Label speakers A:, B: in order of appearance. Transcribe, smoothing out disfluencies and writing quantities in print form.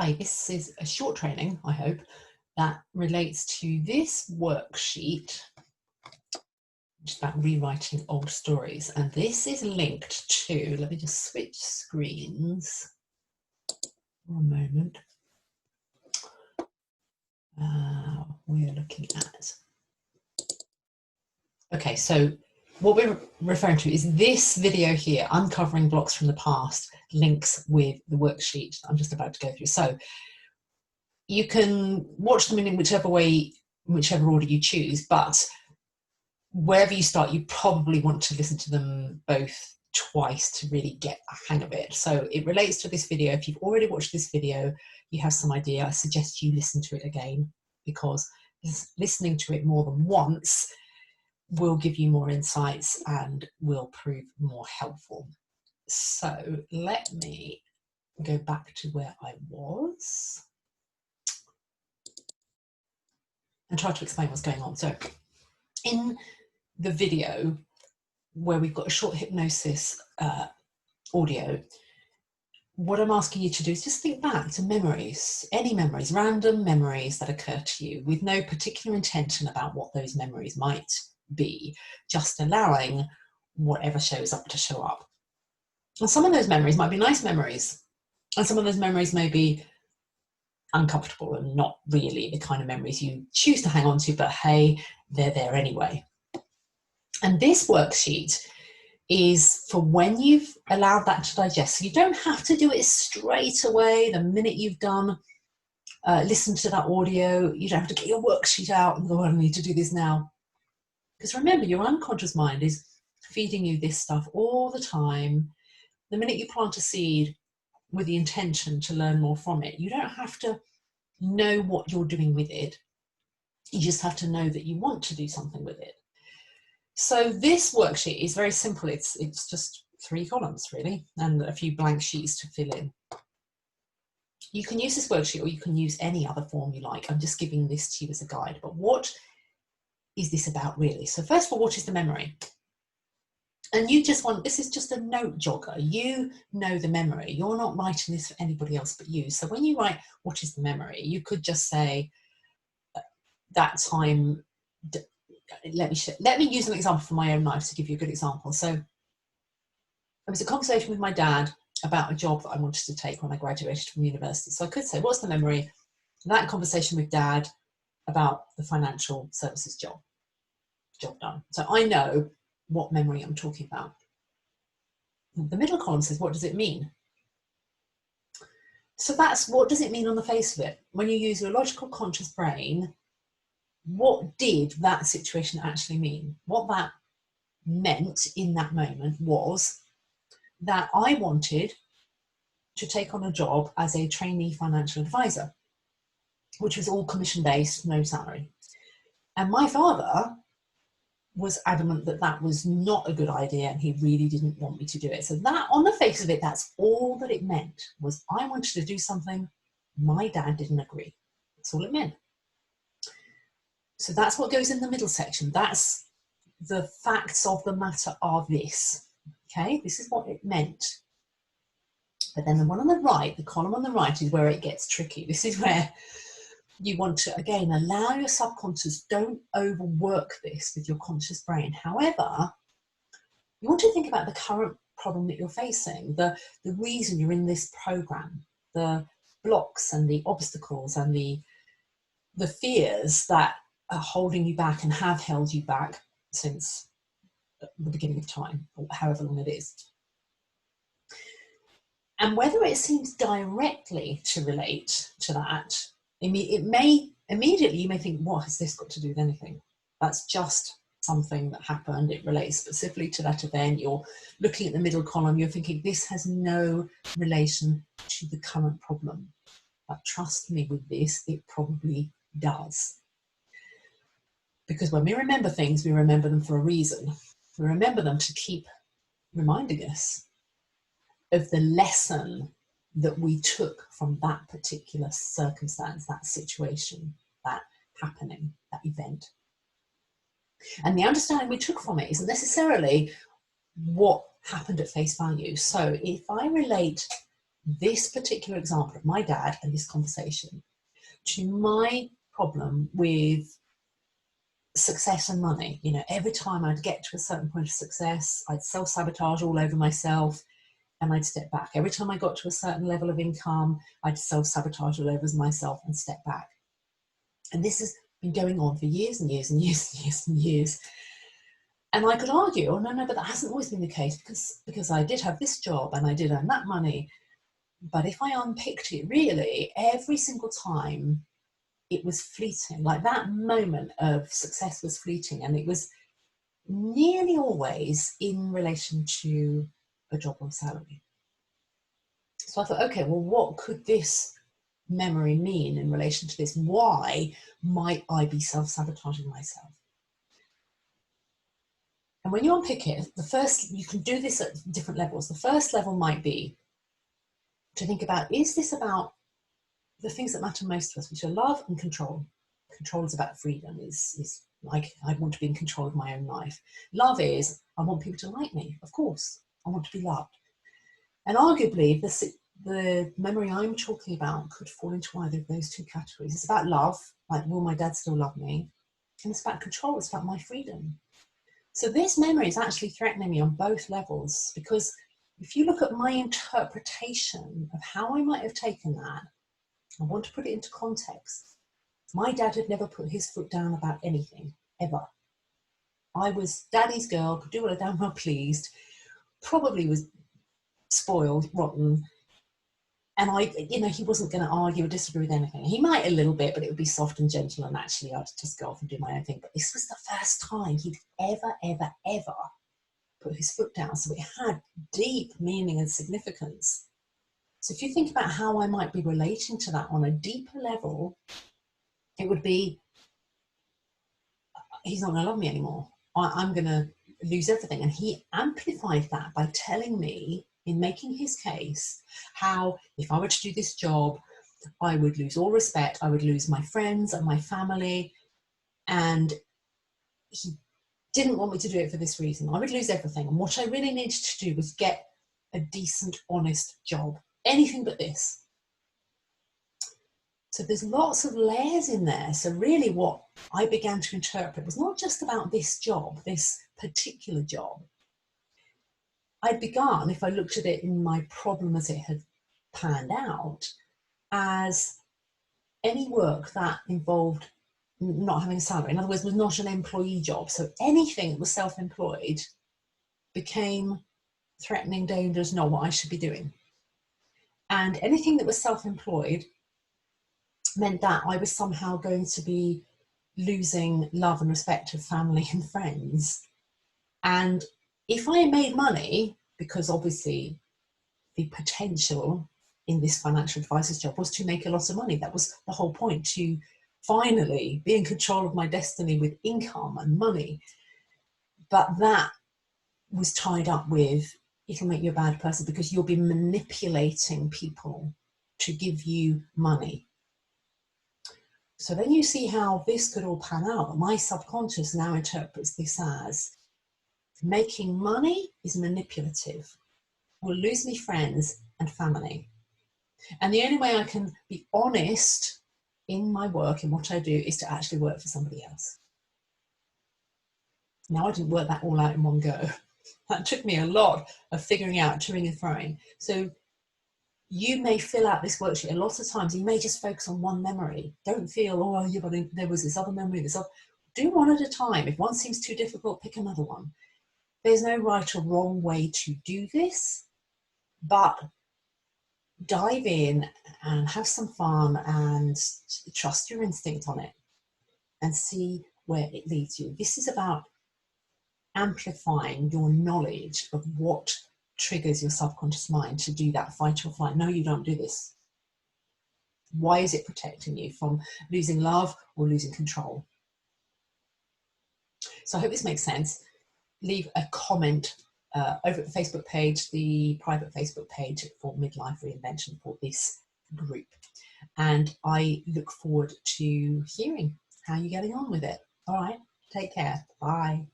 A: Hi, this is a short training, I hope, that relates to this worksheet, which is about rewriting old stories. And this is linked to, let me just switch screens for a moment. We're looking at, okay, so what we're referring to is this video here, Uncovering Blocks from the Past, links with the worksheet I'm just about to go through. So you can watch them in whichever way, whichever order you choose, but wherever you start, you probably want to listen to them both twice to really get a hang of it. So it relates to this video. If you've already watched this video, you have some idea. I suggest you listen to it again, because listening to it more than once will give you more insights and will prove more helpful. So let me go back to where I was and try to explain what's going on. So in the video where we've got a short hypnosis audio, what I'm asking you to do is just think back to memories, any memories, random memories that occur to you with no particular intention about what those memories might be, just allowing whatever shows up to show up. And some of those memories might be nice memories, and some of those memories may be uncomfortable and not really the kind of memories you choose to hang on to, but hey, they're there anyway. And this worksheet is for when you've allowed that to digest. So you don't have to do it straight away the minute you've done, listen to that audio. You don't have to get your worksheet out and go, I need to do this now. Because remember, your unconscious mind is feeding you this stuff all the time. The minute you plant a seed with the intention to learn more from it, you don't have to know what you're doing with it. You just have to know that you want to do something with it. So this worksheet is very simple. It's just 3 columns really, and a few blank sheets to fill in. You can use this worksheet or you can use any other form you like. I'm just giving this to you as a guide. But what is this about really? So first of all, what is the memory? And you just want, this is just a note jogger. You know the memory. You're not writing this for anybody else but you. So when you write, what is the memory? You could just say, that time, let me use an example from my own life to give you a good example. So there was a conversation with my dad about a job that I wanted to take when I graduated from university. So I could say, what's the memory? That conversation with dad about the financial services job done. So I know what memory I'm talking about. The middle column says, what does it mean? So that's, what does it mean on the face of it? When you use your logical conscious brain, what did that situation actually mean? What that meant in that moment was that I wanted to take on a job as a trainee financial advisor, which was all commission-based, no salary. And my father was adamant that that was not a good idea and he really didn't want me to do it. So that, on the face of it, that's all that it meant, was I wanted to do something, my dad didn't agree. That's all it meant. So that's what goes in the middle section. That's the facts of the matter are this. Okay, this is what it meant. But then the one on the right, the column on the right, is where it gets tricky. This is where you want to, again, allow your subconscious, don't overwork this with your conscious brain. However, you want to think about the current problem that you're facing, the reason you're in this program, the blocks and the obstacles and the fears that are holding you back and have held you back since the beginning of time, or however long it is. And whether it seems directly to relate to that, it may immediately, you may think, what has this got to do with anything? That's just something that happened. It relates specifically to that event. You're looking at the middle column, you're thinking, this has no relation to the current problem. But trust me with this, it probably does. Because when we remember things, we remember them for a reason. We remember them to keep reminding us of the lesson that we took from that particular circumstance, that situation, that happening, that event. And the understanding we took from it isn't necessarily what happened at face value. So if I relate this particular example of my dad and this conversation to my problem with success and money. You know, every time I'd get to a certain point of success, I'd self-sabotage all over myself and I'd step back. Every time I got to a certain level of income, I'd self-sabotage all over myself and step back. And this has been going on for years and years and years and years and years. And I could argue, oh no, but that hasn't always been the case, because I did have this job and I did earn that money. But if I unpicked it, really, every single time it was fleeting. Like, that moment of success was fleeting, and it was nearly always in relation to a job or salary. So I thought, okay, well, what could this memory mean in relation to this? Why might I be self-sabotaging myself? And when you unpick it, you can do this at different levels. The first level might be to think about, is this about the things that matter most to us, which are love and control? Control is about freedom, is like, I want to be in control of my own life. Love is, I want people to like me, of course. I want to be loved. And arguably, the memory I'm talking about could fall into either of those two categories. It's about love, like, will my dad still love me? And it's about control, it's about my freedom. So this memory is actually threatening me on both levels, because if you look at my interpretation of how I might have taken that, I want to put it into context. My dad had never put his foot down about anything, ever. I was daddy's girl, could do what I damn well pleased, probably was spoiled, rotten, and he wasn't going to argue or disagree with anything. He might a little bit, but it would be soft and gentle, and actually I'd just go off and do my own thing. But this was the first time he'd ever put his foot down, so it had deep meaning and significance. So if you think about how I might be relating to that on a deeper level, it would be, he's not going to love me anymore. I'm going to lose everything. And he amplified that by telling me, in making his case, how if I were to do this job, I would lose all respect, I would lose my friends and my family, and he didn't want me to do it for this reason. I would lose everything, and what I really needed to do was get a decent, honest job. Anything but this. So there's lots of layers in there. So really what I began to interpret was not just about this job, this particular job. I'd begun, if I looked at it in my problem as it had panned out, as any work that involved not having a salary. In other words, was not an employee job. So anything that was self-employed became threatening, dangerous, not what I should be doing. And anything that was self-employed meant that I was somehow going to be losing love and respect of family and friends. And if I made money, because obviously the potential in this financial advisor's job was to make a lot of money. That was the whole point, to finally be in control of my destiny with income and money. But that was tied up with, it'll make you a bad person because you'll be manipulating people to give you money. So then you see how this could all pan out. My subconscious now interprets this as, making money is manipulative, will lose me friends and family. And the only way I can be honest in my work, in what I do, is to actually work for somebody else. Now, I didn't work that all out in one go. That took me a lot of figuring out, toing and froing. So you may fill out this worksheet. A lot of times you may just focus on one memory. Don't feel, oh, yeah, but there was this other memory, this other. Do one at a time. If one seems too difficult, pick another one. There's no right or wrong way to do this, but dive in and have some fun and trust your instinct on it and see where it leads you. This is about amplifying your knowledge of what triggers your subconscious mind to do that fight or flight. No, you don't do this. Why is it protecting you from losing love or losing control? So I hope this makes sense. Leave a comment over at the Facebook page, the private Facebook page for Mid Life Reinvention, for this group. And I look forward to hearing how you're getting on with it. All right, take care. Bye.